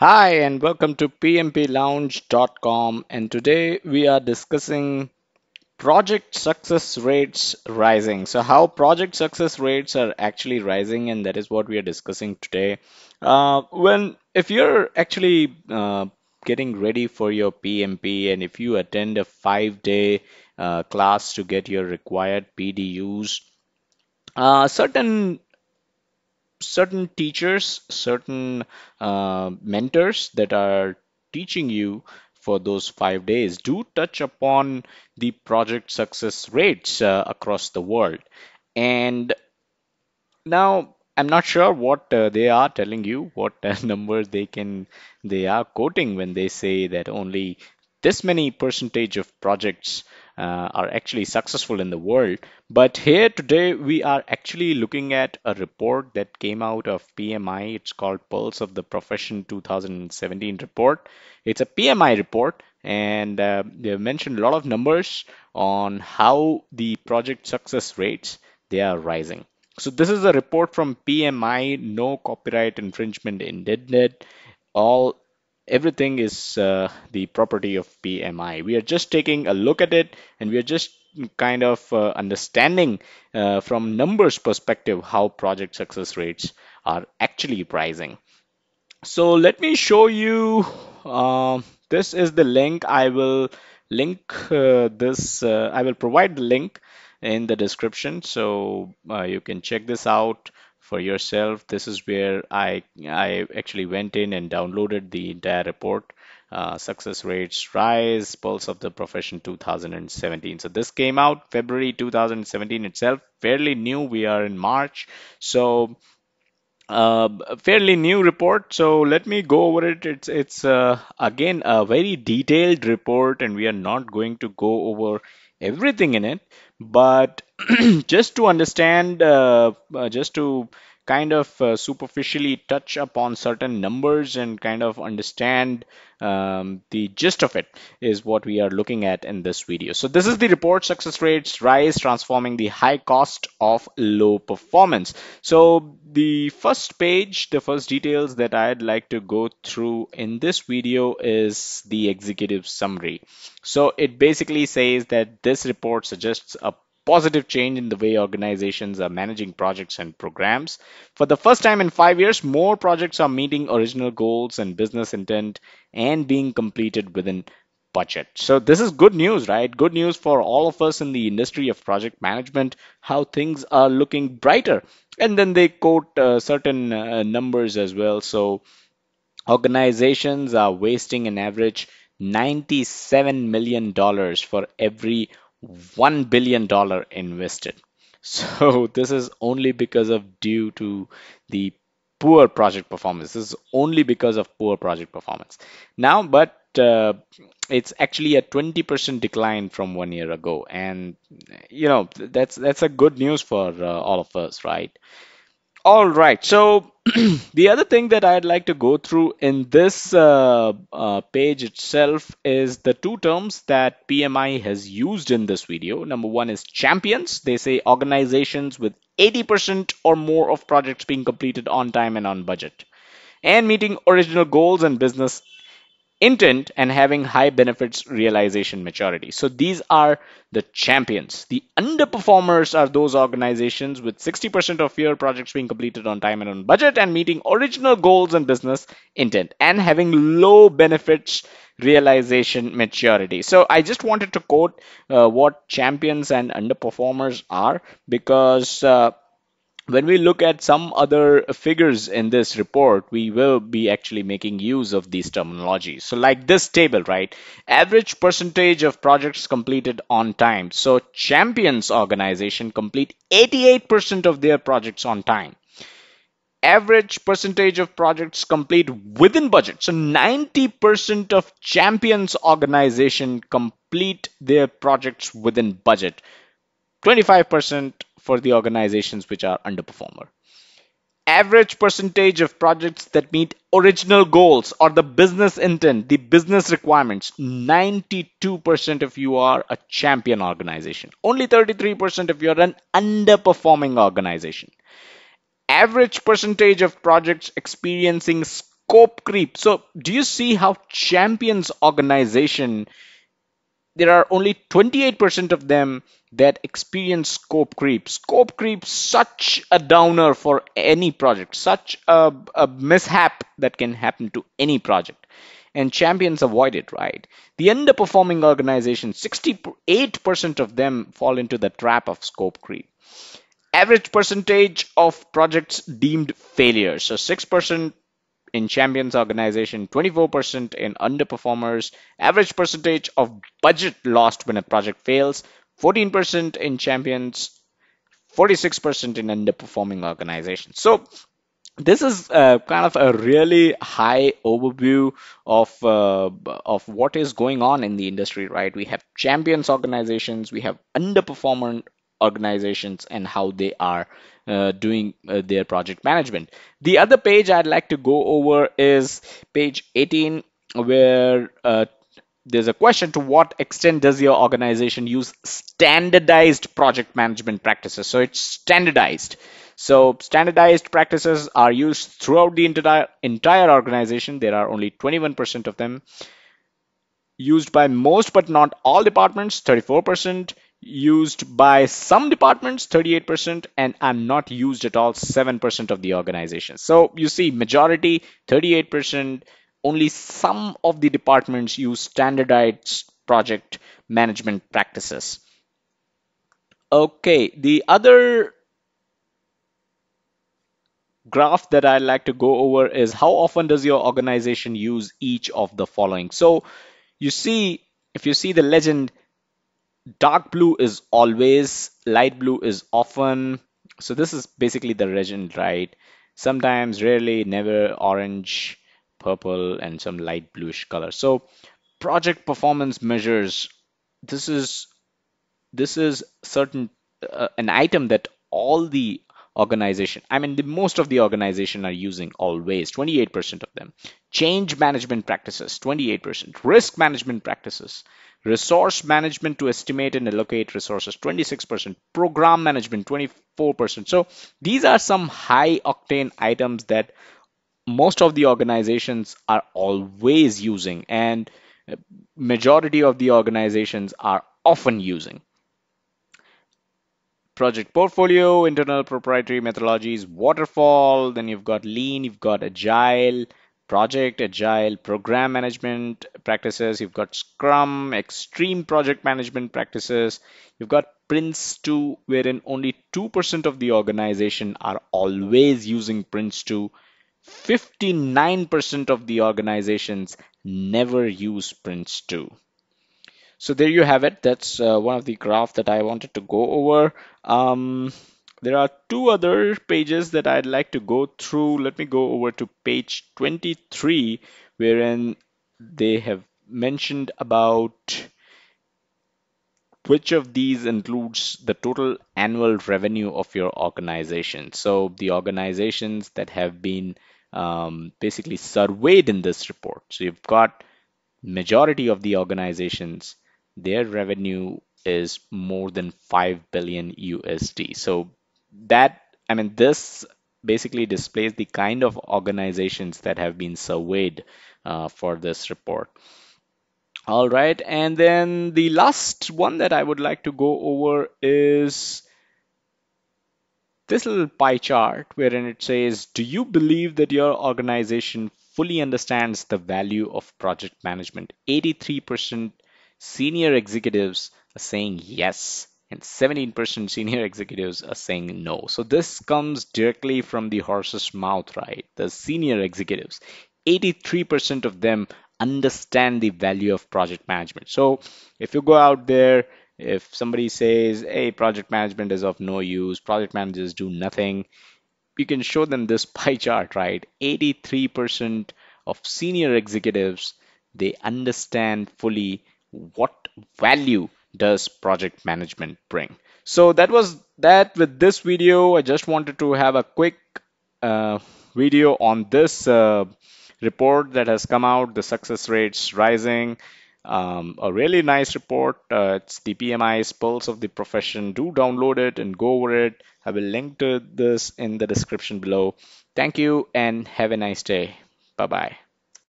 Hi, and welcome to pmplounge.com. And today we are discussing project success rates rising. So, how project success rates are actually rising, and that is what we are discussing today. If you're actually getting ready for your PMP, and if you attend a 5 day class to get your required PDUs, certain teachers, certain mentors that are teaching you for those 5 days do touch upon the project success rates across the world. And now, I'm not sure what they are telling you, what numbers they are quoting when they say that only this many percentage of projects are actually successful in the world. But here today we are actually looking at a report that came out of PMI. It's called Pulse of the Profession 2017 report. It's a PMI report, and they have mentioned a lot of numbers on how the project success rates they are rising. So this is a report from PMI, no copyright infringement intended. All Everything is the property of PMI. We are just taking a look at it, and we are just kind of understanding from numbers perspective how project success rates are actually rising. So let me show you. This is the link. I will link this. I will provide the link in the description, so you can check this out for yourself. This is where I actually went in and downloaded the entire report. Success rates rise, Pulse of the Profession 2017. So this came out February 2017 itself. Fairly new. We are in March, so a fairly new report, so let me go over it. It's again a very detailed report, and we are not going to go over everything in it, but just to understand, just to kind of superficially touch upon certain numbers and kind of understand the gist of it is what we are looking at in this video. So this is the report: success rates rise, transforming the high cost of low performance. So the first page, the first details that I'd like to go through in this video is the executive summary. So it basically says that this report suggests a positive change in the way organizations are managing projects and programs. For the first time in 5 years, more projects are meeting original goals and business intent and being completed within budget. So this is good news, right? Good news for all of us in the industry of project management, how things are looking brighter. And then they quote certain numbers as well. So organizations are wasting an average $97 million for every $1 billion invested. So this is only because of due to the poor project performance. This is only because of poor project performance. Now, but it's actually a 20% decline from 1 year ago, and that's a good news for all of us, right? All right. So the other thing that I'd like to go through in this page itself is the two terms that PMI has used in this video. Number one is champions. They say organizations with 80% or more of projects being completed on time and on budget, and meeting original goals and business intent and having high benefits realization maturity. So these are the champions. The underperformers are those organizations with 60% of your projects being completed on time and on budget and meeting original goals and business intent and having low benefits realization maturity. So I just wanted to quote what champions and underperformers are, because when we look at some other figures in this report, we will be actually making use of these terminologies. So like this table, right? Average percentage of projects completed on time. So Champions organization complete 88% of their projects on time. Average percentage of projects complete within budget. So 90% of Champions organization complete their projects within budget. 25% for the organizations which are underperformer. Average percentage of projects that meet original goals or the business intent, the business requirements, 92% if you are a champion organization. Only 33% if you're an underperforming organization. Average percentage of projects experiencing scope creep. So do you see how champions organization, there are only 28% of them that experience scope creep. Scope creep, such a downer for any project, such a mishap that can happen to any project. And champions avoid it, right? The underperforming organizations, 68% of them fall into the trap of scope creep. Average percentage of projects deemed failures. So 6% in champions organization, 24% in underperformers, average percentage of budget lost when a project fails, 14% in champions, 46% in underperforming organizations. So this is kind of a really high overview of what is going on in the industry, right? We have champions organizations, we have underperforming organizations, and how they are doing their project management. The other page I'd like to go over is page 18, where there's a question: to what extent does your organization use standardized project management practices? So it's standardized. So standardized practices are used throughout the entire organization. There are only 21% of them used by most but not all departments, 34%, used by some departments, 38%, and are not used at all, 7% of the organization. So you see, majority, 38%, only some of the departments use standardized project management practices. Okay, the other graph that I'd like to go over is how often does your organization use each of the following. So you see, if you see the legend, dark blue is always, light blue is often. So this is basically the legend, right? Sometimes, rarely, never, orange, purple, and some light bluish color. So project performance measures, this is certain an item that all the organization, I mean the most of the organization are using always, 28% of them. Change management practices, 28%. Risk management practices, resource management to estimate and allocate resources, 26%. Program management, 24%. So these are some high octane items that most of the organizations are always using, and majority of the organizations are often using. Project portfolio, internal proprietary methodologies, waterfall, then you've got lean, you've got agile, project, agile, program management practices, you've got scrum, extreme project management practices, you've got Prince2, wherein only 2% of the organization are always using Prince2. 59% of the organizations never use Prince2. So there you have it. That's one of the graph that I wanted to go over. There are two other pages that I'd like to go through. Let me go over to page 23, wherein they have mentioned about which of these includes the total annual revenue of your organization. So the organizations that have been basically surveyed in this report. So you've got majority of the organizations, their revenue is more than 5 billion USD. So that, I mean, this basically displays the kind of organizations that have been surveyed for this report. All right, and then the last one that I would like to go over is this little pie chart wherein it says, do you believe that your organization fully understands the value of project management? 83% senior executives are saying yes, and 17% senior executives are saying no. So this comes directly from the horse's mouth, right? The senior executives, 83% of them understand the value of project management. So if you go out there, if somebody says, hey, project management is of no use, project managers do nothing, you can show them this pie chart, right? 83% of senior executives, they understand fully what value does project management bring. So that was that with this video. I just wanted to have a quick uh, video on this report that has come out, the success rates rising. A really nice report. It's the PMI's Pulse of the Profession. Do download it and go over it. I will link to this in the description below. Thank you and have a nice day. Bye. Bye bye.